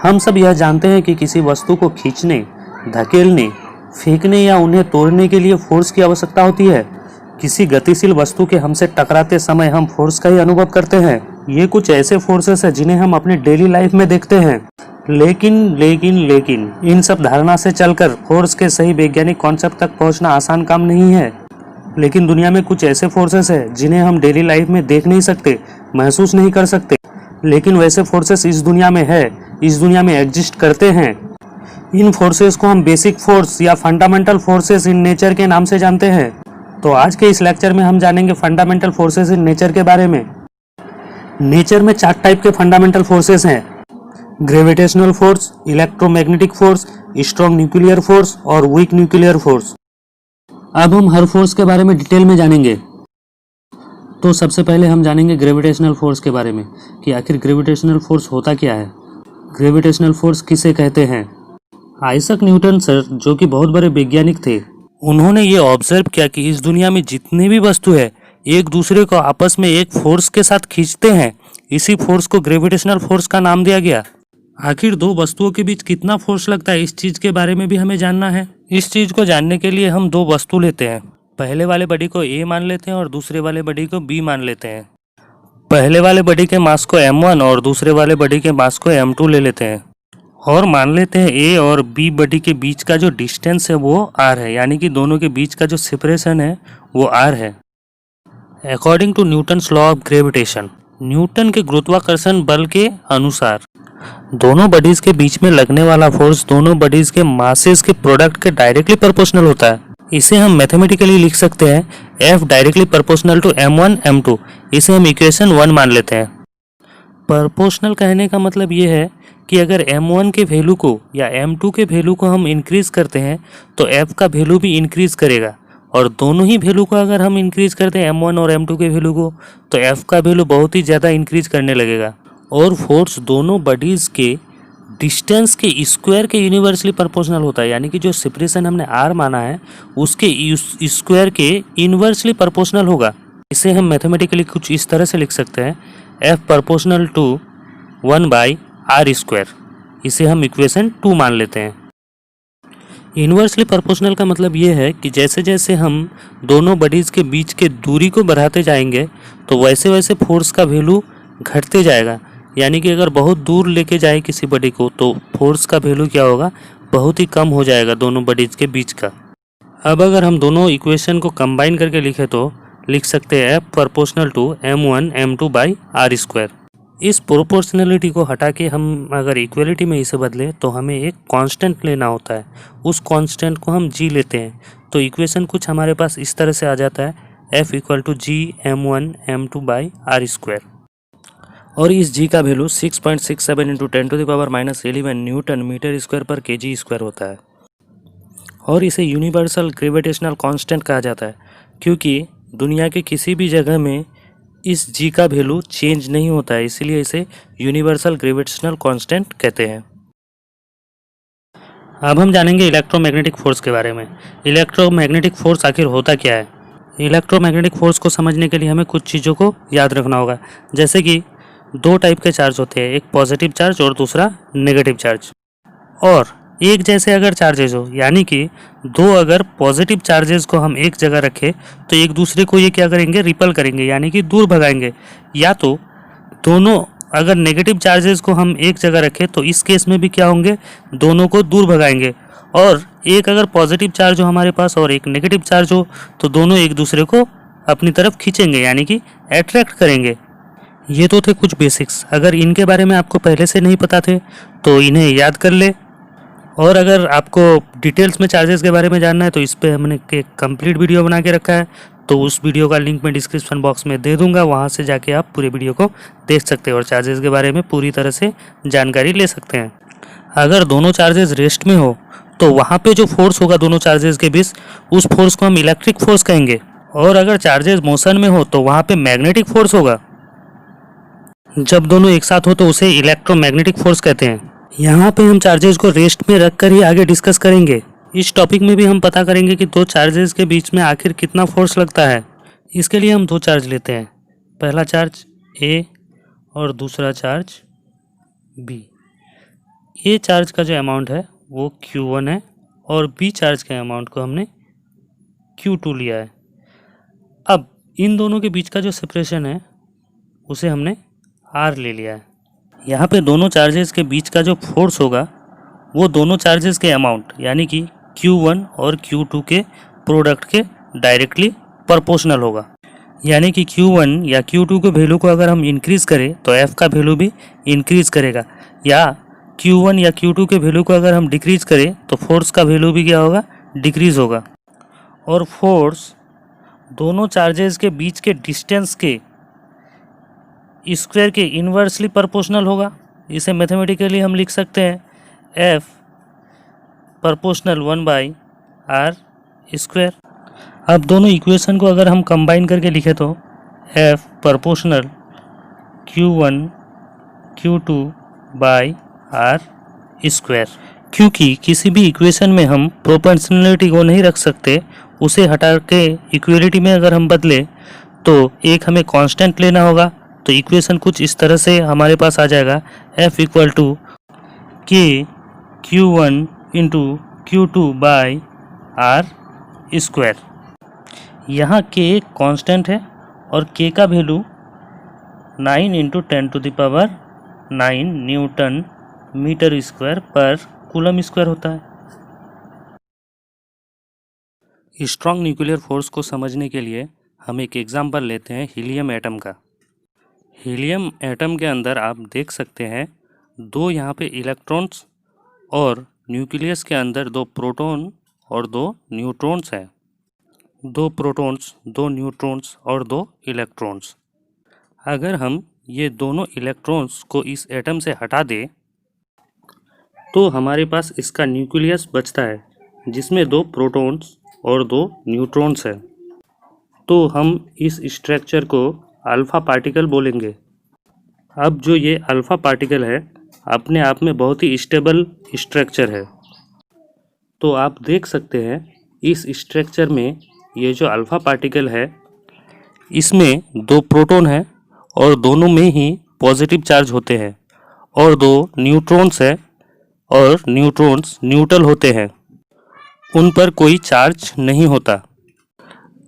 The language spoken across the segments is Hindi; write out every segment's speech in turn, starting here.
हम सब यह जानते हैं कि किसी वस्तु को खींचने, धकेलने, फेंकने या उन्हें तोड़ने के लिए फोर्स की आवश्यकता होती है। किसी गतिशील वस्तु के हमसे टकराते समय हम फोर्स का ही अनुभव करते हैं। ये कुछ ऐसे फोर्सेस हैं जिन्हें हम अपनी डेली लाइफ में देखते हैं। लेकिन इन सब धारणा से चलकर फोर्स के सही वैज्ञानिक कॉन्सेप्ट तक पहुंचना आसान काम नहीं है। लेकिन दुनिया में कुछ ऐसे फोर्सेस हैं जिन्हें हम डेली लाइफ में देख नहीं सकते, महसूस नहीं कर सकते, लेकिन वैसे फोर्सेस इस दुनिया में है, इस दुनिया में एग्जिस्ट करते हैं। इन फोर्सेस को हम बेसिक फोर्स या फंडामेंटल फोर्सेस इन नेचर के नाम से जानते हैं। तो आज के इस लेक्चर में हम जानेंगे फंडामेंटल फोर्सेस इन नेचर के बारे में। नेचर में 4 टाइप के फंडामेंटल फोर्सेस हैं: gravitational force, electromagnetic force, strong nuclear force और वीक न्यूक्लियर फोर्स। अब हम हर फोर्स के बारे में डिटेल में जानेंगे। तो सबसे पहले हम जानेंगे ग्रेविटेशनल फोर्स के बारे में कि आखिर ग्रेविटेशनल फोर्स होता क्या है, ग्रेविटेशनल फोर्स किसे कहते हैं। आइजैक न्यूटन सर, जो कि बहुत बड़े वैज्ञानिक थे, उन्होंने ये ऑब्जर्व किया कि इस दुनिया में जितनी भी वस्तु है एक दूसरे को आपस में एक फोर्स के साथ खींचते हैं। इसी फोर्स को ग्रेविटेशनल फोर्स का नाम दिया गया। आखिर दो वस्तुओं के बीच कितना फोर्स लगता है, इस चीज के बारे में भी हमें जानना है। इस चीज को जानने के लिए हम दो वस्तु लेते हैं। पहले वाले बॉडी को ए मान लेते हैं और दूसरे वाले बॉडी को बी मान लेते हैं। पहले वाले बॉडी के मास को m1 और दूसरे वाले बॉडी के मास को m2 ले लेते हैं और मान लेते हैं ए और बी बॉडी के बीच का जो डिस्टेंस है वो r है, यानी कि दोनों के बीच का जो सेपरेशन है वो r है। According to Newton's law of gravitation, Newton के गुरुत्वाकर्षण बल के अनुसार दोनों बॉडीज के बीच में लगने वाला फोर्स दोनों बॉडीज के मासेस के प्रोडक्ट के डायरेक्टली प्रोपोर्शनल होता है। इसे हम मैथमेटिकली लिख सकते हैं F directly proportional to m1 m2। इसे हम इक्वेशन 1 मान लेते हैं। प्रोपोर्शनल कहने का मतलब ये है कि अगर m1 के वैल्यू को या m2 के वैल्यू को हम इंक्रीज करते हैं तो F का वैल्यू भी इंक्रीज करेगा, और दोनों ही वैल्यू को अगर हम इंक्रीज करते हैं m1 और m2 के वैल्यू को तो F का वैल्यू बहुत ही ज़्यादा इंक्रीज करने लगेगा। और फोर्स दोनों बॉडीज़ के डिस्टेंस के स्क्वायर के यूनिवर्सली प्रोपोर्शनल होता है, यानी कि जो सेपरेशन हमने r माना है उसके स्क्वायर के इन्वर्सली प्रोपोर्शनल होगा। इसे हम मैथमेटिकली कुछ इस तरह से लिख सकते हैं F प्रोपोर्शनल टू 1/r²। इसे हम इक्वेशन 2 मान लेते हैं। इन्वर्सली प्रोपोर्शनल का मतलब ये है कि जैसे जैसे हम दोनों बॉडीज़ के बीच के दूरी को बढ़ाते जाएंगे तो वैसे वैसे फोर्स का वैल्यू घटते जाएगा। यानी कि अगर बहुत दूर लेके जाए किसी बॉडी को तो फोर्स का वैल्यू क्या होगा, बहुत ही कम हो जाएगा दोनों बॉडीज के बीच का। अब अगर हम दोनों इक्वेशन को कंबाइन करके लिखें तो लिख सकते हैं F proportional to m1 m2/r²। इस प्रोपोर्शनलिटी को हटा के हम अगर इक्वलिटी में इसे बदलें तो हमें एक कांस्टेंट लेना होता है। उस कांस्टेंट को हम g लेते हैं तो इक्वेशन कुछ हमारे पास इस तरह से आ जाता है F = g m1 m2/r²। और इस g का वैल्यू 6.67 × 10⁻⁻11 न्यूटन मीटर स्क्वायर पर kg स्क्वायर होता है। और इसे यूनिवर्सल ग्रेविटेशनल कांस्टेंट कहा जाता है क्योंकि दुनिया के किसी भी जगह में इस g का वैल्यू चेंज नहीं होता है, इसीलिए इसे यूनिवर्सल ग्रेविटेशनल कांस्टेंट कहते हैं। अब हम जानेंगे इलेक्ट्रोमैग्नेटिक फोर्स के बारे में। इलेक्ट्रोमैग्नेटिक फोर्स आखिर होता क्या है। इलेक्ट्रोमैग्नेटिक फोर्स को समझने के लिए हमें कुछ चीज़ों को याद रखना होगा, जैसे कि 2 टाइप के चार्ज होते हैं, एक पॉजिटिव चार्ज और दूसरा नेगेटिव चार्ज। और एक जैसे अगर चार्जेस हो, यानी कि दो अगर पॉजिटिव चार्जेस को हम एक जगह रखें तो एक दूसरे को ये क्या करेंगे, रिपल करेंगे, यानी कि दूर भगाएंगे। या तो दोनों अगर नेगेटिव चार्जेस को हम एक जगह रखें तो इस केस में भी क्या होंगे, दोनों को दूर भगाएंगे। और एक अगर पॉजिटिव चार्ज हो हमारे पास और एक नेगेटिव चार्ज हो तो दोनों एक दूसरे को अपनी तरफ खींचेंगे, यानी कि अट्रैक्ट करेंगे। ये तो थे कुछ बेसिक्स। अगर इनके बारे में आपको पहले से नहीं पता थे तो इन्हें याद कर ले। और अगर आपको डिटेल्स में चार्जेस के बारे में जानना है तो इस पे हमने एक कंप्लीट वीडियो बना के रखा है, तो उस वीडियो का लिंक मैं डिस्क्रिप्शन बॉक्स में दे दूंगा, वहाँ से जाके आप पूरे वीडियो को देख सकते हैं और चार्जेस के बारे में पूरी तरह से जानकारी ले सकते हैं। अगर दोनों चार्जेस रेस्ट में हो तो वहाँ पे जो फोर्स होगा दोनों चार्जेस के बीच, उस फोर्स को हम इलेक्ट्रिक फोर्स कहेंगे। और अगर चार्जेस मोशन में हो तो वहाँ पे मैग्नेटिक फोर्स होगा। जब दोनों एक साथ हो तो उसे इलेक्ट्रोमैग्नेटिक फोर्स कहते हैं। यहाँ पे हम चार्जेस को रेस्ट में रखकर ही आगे डिस्कस करेंगे। इस टॉपिक में भी हम पता करेंगे कि दो चार्जेस के बीच में आखिर कितना फोर्स लगता है। इसके लिए हम दो चार्ज लेते हैं, पहला चार्ज A और दूसरा चार्ज B। ए चार्ज का जो अमाउंट है वो Q1 है और बी चार्ज के अमाउंट को हमने Q2 लिया है। अब इन दोनों के बीच का जो सेपरेशन है उसे हमने R ले लिया है। यहाँ पे दोनों चार्जेस के बीच का जो फोर्स होगा वो दोनों चार्जेस के अमाउंट यानी कि Q1 और Q2 के प्रोडक्ट के डायरेक्टली प्रोपोर्शनल होगा। यानी कि Q1 या Q2 के वैल्यू को अगर हम इंक्रीज़ करें तो F का वैल्यू भी इंक्रीज़ करेगा, या Q1 या Q2 के वैल्यू को अगर हम डिक्रीज़ करें तो फोर्स का वैल्यू भी क्या होगा, डिक्रीज़ होगा। और फोर्स दोनों चार्जेस के बीच के डिस्टेंस के स्क्वायर के इन्वर्सली प्रोपोर्शनल होगा। इसे मैथमेटिकली हम लिख सकते हैं F प्रोपोर्शनल 1/r स्क्वायर। अब दोनों इक्वेशन को अगर हम कंबाइन करके लिखें तो F proportional Q1 Q2/r square. क्योंकि किसी भी इक्वेशन में हम प्रोपोर्शनलिटी को नहीं रख सकते, उसे हटा के इक्वलिटी में अगर हम बदले तो एक हमें कांस्टेंट लेना होगा। तो इक्वेशन कुछ इस तरह से हमारे पास आ जाएगा F equal to K Q1 into Q2/r square. यहाँ K एक कांस्टेंट है और K का value 9 into 10⁹ newton metre square पर कूलम स्क्वायर होता है। स्ट्रॉन्ग न्यूक्लियर फोर्स को समझने के लिए हम एक एग्जांपल लेते हैं हीलियम एटम का। हीलियम एटम के अंदर आप देख सकते हैं दो यहाँ पे इलेक्ट्रॉन्स और न्यूक्लियस के अंदर दो प्रोटॉन और दो न्यूट्रॉन्स हैं। दो प्रोटॉन्स, दो न्यूट्रॉन्स और दो इलेक्ट्रॉन्स। अगर हम ये दोनों इलेक्ट्रॉन्स को इस एटम से हटा दें तो हमारे पास इसका न्यूक्लियस बचता है जिसमें दो प्रोटॉन्स और दो न्यूट्रॉन्स हैं। तो हम इस स्ट्रक्चर को अल्फ़ा पार्टिकल बोलेंगे। अब जो ये अल्फ़ा पार्टिकल है अपने आप में बहुत ही स्टेबल स्ट्रक्चर है। तो आप देख सकते हैं इस स्ट्रक्चर में ये जो अल्फ़ा पार्टिकल है इसमें दो प्रोटॉन है और दोनों में ही पॉजिटिव चार्ज होते हैं, और दो न्यूट्रॉन्स है और न्यूट्रॉन्स न्यूट्रल होते हैं, उन पर कोई चार्ज नहीं होता।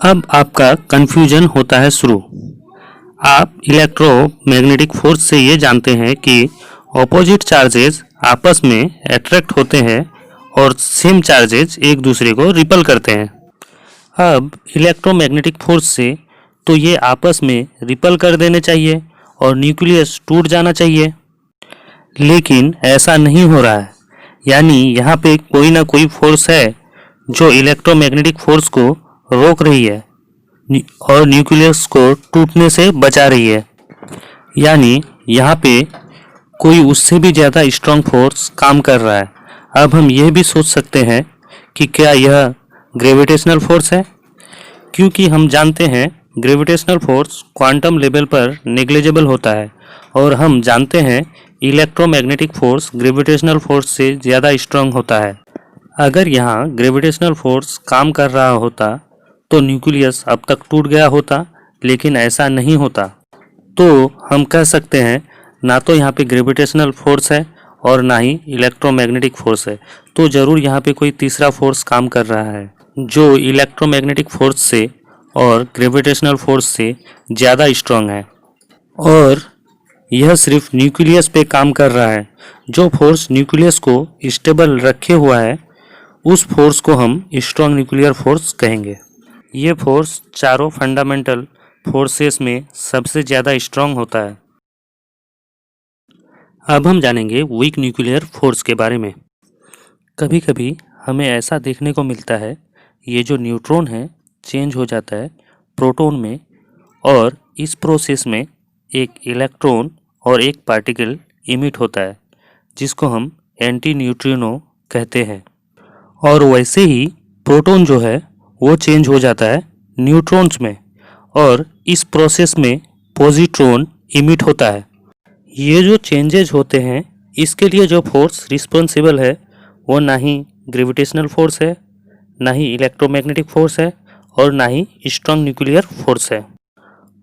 अब आपका कन्फ्यूजन होता है शुरू। आप इलेक्ट्रोमैग्नेटिक फोर्स से ये जानते हैं कि ऑपोजिट चार्जेस आपस में अट्रैक्ट होते हैं और सेम चार्जेस एक दूसरे को रिपल करते हैं। अब इलेक्ट्रोमैग्नेटिक फोर्स से तो ये आपस में रिपल कर देने चाहिए और न्यूक्लियस टूट जाना चाहिए, लेकिन ऐसा नहीं हो रहा है। यानी यहाँ पे कोई ना कोई फोर्स है जो इलेक्ट्रोमैग्नेटिक फोर्स को रोक रही है और न्यूक्लियस को टूटने से बचा रही है। यानी यहाँ पे कोई उससे भी ज़्यादा स्ट्रॉन्ग फोर्स काम कर रहा है। अब हम यह भी सोच सकते हैं कि क्या यह ग्रेविटेशनल फोर्स है, क्योंकि हम जानते हैं ग्रेविटेशनल फोर्स क्वांटम लेवल पर नेग्लिजिबल होता है और हम जानते हैं इलेक्ट्रोमैग्नेटिक फोर्स ग्रेविटेशनल फोर्स से ज़्यादा स्ट्रॉन्ग होता है। अगर यहाँ ग्रेविटेशनल फोर्स काम कर रहा होता तो न्यूक्लियस अब तक टूट गया होता, लेकिन ऐसा नहीं होता। तो हम कह सकते हैं ना तो यहाँ पे ग्रेविटेशनल फोर्स है और ना ही इलेक्ट्रोमैग्नेटिक फोर्स है, तो ज़रूर यहाँ पे कोई तीसरा फोर्स काम कर रहा है जो इलेक्ट्रोमैग्नेटिक फोर्स से और ग्रेविटेशनल फोर्स से ज़्यादा स्ट्रॉन्ग है, और यह सिर्फ न्यूक्लियस पे काम कर रहा है। जो फोर्स न्यूक्लियस को स्टेबल रखे हुआ है उस फोर्स को हम स्ट्रॉन्ग न्यूक्लियर फोर्स कहेंगे। ये फोर्स चारों फंडामेंटल फोर्सेस में सबसे ज़्यादा स्ट्रॉन्ग होता है। अब हम जानेंगे वीक न्यूक्लियर फोर्स के बारे में। कभी कभी हमें ऐसा देखने को मिलता है ये जो न्यूट्रॉन है चेंज हो जाता है प्रोटॉन में, और इस प्रोसेस में एक इलेक्ट्रॉन और एक पार्टिकल इमिट होता है जिसको हम एंटी न्यूट्रिनो कहते हैं। और वैसे ही प्रोटॉन जो है वो चेंज हो जाता है न्यूट्रॉन्स में, और इस प्रोसेस में पॉजिट्रॉन इमिट होता है। ये जो चेंजेज होते हैं इसके लिए जो फोर्स रिस्पॉन्सिबल है वो ना ही ग्रेविटेशनल फोर्स है, ना ही इलेक्ट्रोमैग्नेटिक फोर्स है, और ना ही स्ट्रॉन्ग न्यूक्लियर फोर्स है।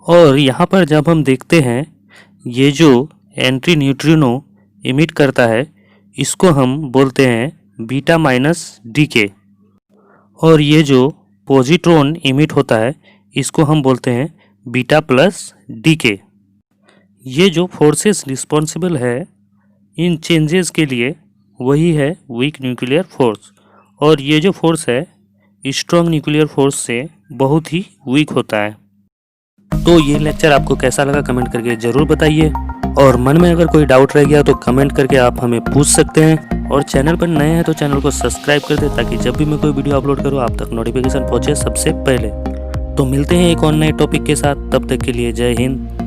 और यहाँ पर जब हम देखते हैं ये जो एंटी न्यूट्रिनो इमिट करता है इसको हम बोलते हैं बीटा माइनस डीके। और ये जो पॉजिट्रॉन इमिट होता है इसको हम बोलते हैं बीटा प्लस डीके। ये जो फोर्सेस रिस्पॉन्सिबल है इन चेंजेस के लिए वही है वीक न्यूक्लियर फोर्स। और ये जो फोर्स है स्ट्रॉन्ग न्यूक्लियर फोर्स से बहुत ही वीक होता है। तो ये लेक्चर आपको कैसा लगा कमेंट करके ज़रूर बताइए। और मन में अगर कोई डाउट रह गया तो कमेंट करके आप हमें पूछ सकते हैं। और चैनल पर नए हैं तो चैनल को सब्सक्राइब कर दें ताकि जब भी मैं कोई वीडियो अपलोड करूँ आप तक नोटिफिकेशन पहुँचे सबसे पहले। तो मिलते हैं एक और नए टॉपिक के साथ, तब तक के लिए जय हिंद,